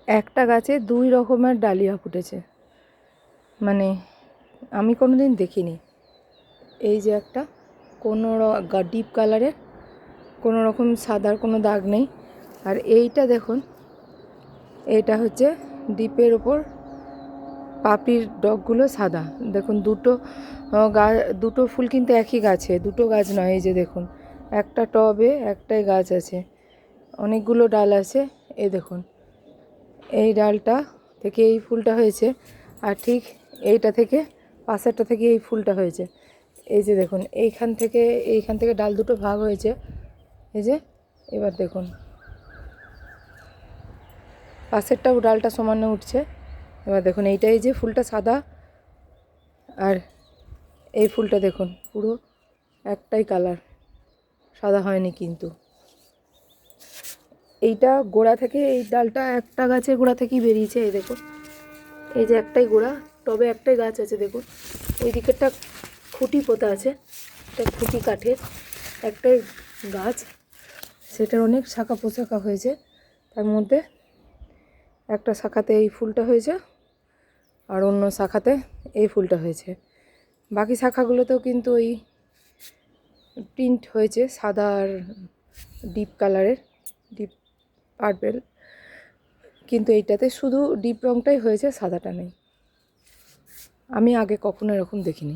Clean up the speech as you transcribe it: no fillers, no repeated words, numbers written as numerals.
একটা গাছে 2 রকমের ডালিয়া ফুটেছে, মানে আমি কোনো দিন দেখিনি। এই যে একটা কোনো ডিপ কালারের, কোনো রকম সাদার কোনো দাগ নেই। আর এইটা দেখুন, এইটা হচ্ছে ডিপের ওপর পাপড়ির ডগগুলো সাদা। দেখুন দুটো ফুল কিন্তু একই গাছে, দুটো গাছ নয়। এই যে দেখুন, একটা টবে একটাই গাছ আছে, অনেকগুলো ডাল আছে। এই দেখুন, এই ডালটা থেকে এই ফুলটা হয়েছে, আর ঠিক এইটা থেকে পাশেরটা থেকে এই ফুলটা হয়েছে। এই যে দেখুন, এইখান থেকে ডাল দুটো ভাগ হয়েছে। এই যে এবার দেখুন, পাশেরটাও ডালটা সমানে উঠছে। এবার দেখুন, এইটাই যে ফুলটা সাদা, আর এই ফুলটা দেখুন পুরো একটাই কালার, সাদা হয়নি কিন্তু। এইটা গোড়া থেকে, এই ডালটা একটা গাছের গোড়া থেকেই বেরিয়েছে। এই দেখুন, এই যে একটাই গোড়া, তবে একটাই গাছ আছে। দেখুন এই দিকেরটা খুঁটি পোতা আছে, একটা খুঁটি কাঠের, একটাই গাছ, সেটার অনেক শাখা পোশাখা হয়েছে। তার মধ্যে একটা শাখাতে এই ফুলটা হয়েছে, আর অন্য শাখাতে এই ফুলটা হয়েছে। বাকি শাখাগুলোতেও কিন্তু ওই প্রিন্ট হয়েছে সাদা আর ডিপ কালারের, ডিপ পার্পেল, কিন্তু এইটাতে শুধু ডিপ রঙটাই হয়েছে, সাদাটা নেই। আমি আগে কখনো এরকম দেখিনি।